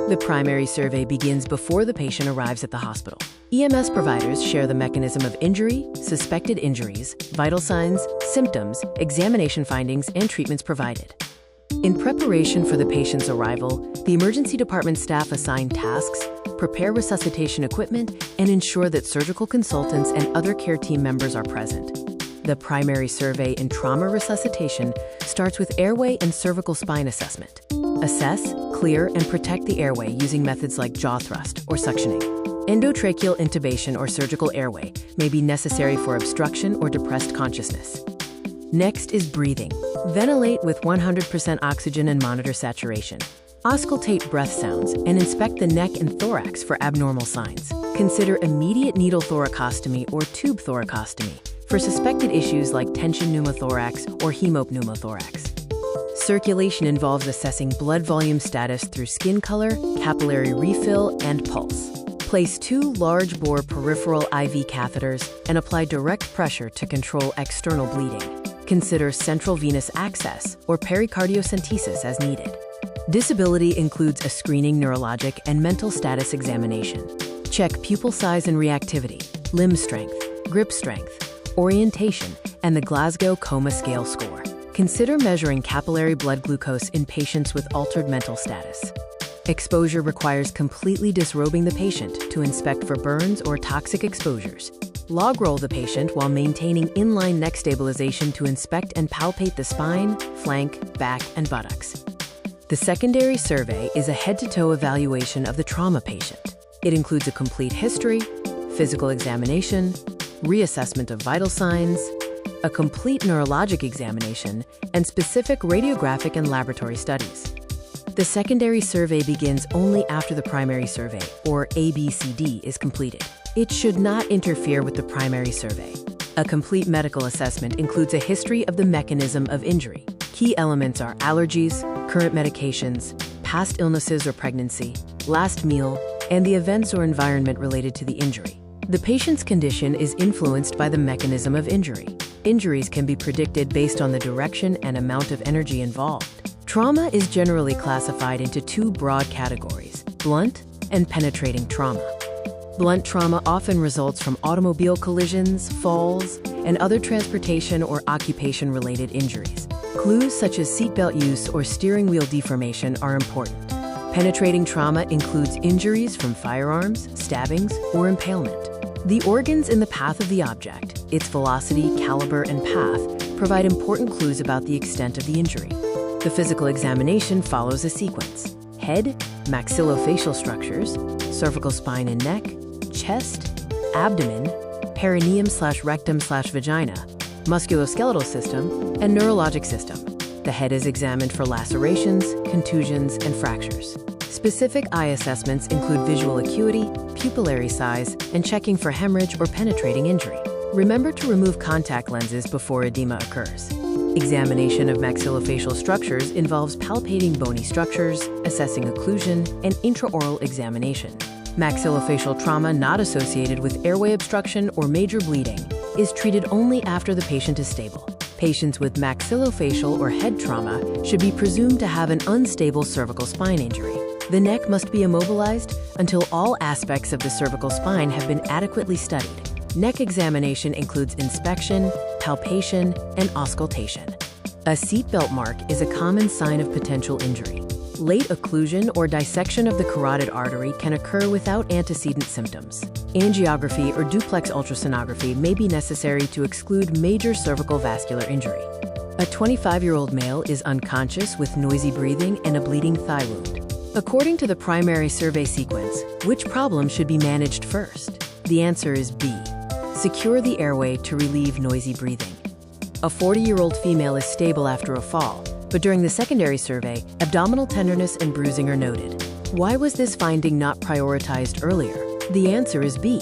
The primary survey begins before the patient arrives at the hospital. EMS providers share the mechanism of injury, suspected injuries, vital signs, symptoms, examination findings, and treatments provided. In preparation for the patient's arrival, the emergency department staff assign tasks, prepare resuscitation equipment, and ensure that surgical consultants and other care team members are present. The primary survey in trauma resuscitation starts with airway and cervical spine assessment. Assess, clear, and protect the airway using methods like jaw thrust or suctioning. Endotracheal intubation or surgical airway may be necessary for obstruction or depressed consciousness. Next is breathing. Ventilate with 100% oxygen and monitor saturation. Auscultate breath sounds and inspect the neck and thorax for abnormal signs. Consider immediate needle thoracostomy or tube thoracostomy for suspected issues like tension pneumothorax or hemopneumothorax. Circulation involves assessing blood volume status through skin color, capillary refill, and pulse. Place 2 large-bore peripheral IV catheters and apply direct pressure to control external bleeding. Consider central venous access or pericardiocentesis as needed. Disability includes a screening neurologic and mental status examination. Check pupil size and reactivity, limb strength, grip strength, orientation, and the Glasgow Coma Scale score. Consider measuring capillary blood glucose in patients with altered mental status. Exposure requires completely disrobing the patient to inspect for burns or toxic exposures. Log roll the patient while maintaining inline neck stabilization to inspect and palpate the spine, flank, back, and buttocks. The secondary survey is a head-to-toe evaluation of the trauma patient. It includes a complete history, physical examination, reassessment of vital signs, a complete neurologic examination, and specific radiographic and laboratory studies. The secondary survey begins only after the primary survey, or ABCD, is completed. It should not interfere with the primary survey. A complete medical assessment includes a history of the mechanism of injury. Key elements are allergies, current medications, past illnesses or pregnancy, last meal, and the events or environment related to the injury. The patient's condition is influenced by the mechanism of injury. Injuries can be predicted based on the direction and amount of energy involved. Trauma is generally classified into 2 broad categories: blunt and penetrating trauma. Blunt trauma often results from automobile collisions, falls, and other transportation or occupation-related injuries. Clues such as seatbelt use or steering wheel deformation are important. Penetrating trauma includes injuries from firearms, stabbings, or impalement. The organs in the path of the object, its velocity, caliber, and path, provide important clues about the extent of the injury. The physical examination follows a sequence: head, maxillofacial structures, cervical spine and neck, chest, abdomen, perineum/rectum/vagina, musculoskeletal system, and neurologic system. The head is examined for lacerations, contusions, and fractures. Specific eye assessments include visual acuity, pupillary size, and checking for hemorrhage or penetrating injury. Remember to remove contact lenses before edema occurs. Examination of maxillofacial structures involves palpating bony structures, assessing occlusion, and intraoral examination. Maxillofacial trauma not associated with airway obstruction or major bleeding is treated only after the patient is stable. Patients with maxillofacial or head trauma should be presumed to have an unstable cervical spine injury. The neck must be immobilized until all aspects of the cervical spine have been adequately studied. Neck examination includes inspection, palpation, and auscultation. A seatbelt mark is a common sign of potential injury. Late occlusion or dissection of the carotid artery can occur without antecedent symptoms. Angiography or duplex ultrasonography may be necessary to exclude major cervical vascular injury. A 25-year-old male is unconscious with noisy breathing and a bleeding thigh wound. According to the primary survey sequence, which problem should be managed first? The answer is B. Secure the airway to relieve noisy breathing. A 40-year-old female is stable after a fall, but during the secondary survey, abdominal tenderness and bruising are noted. Why was this finding not prioritized earlier? The answer is B.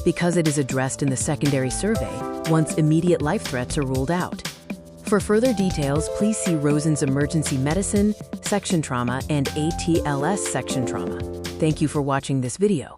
Because it is addressed in the secondary survey once immediate life threats are ruled out. For further details, please see Rosen's Emergency Medicine, Section Trauma, and ATLS Section Trauma. Thank you for watching this video.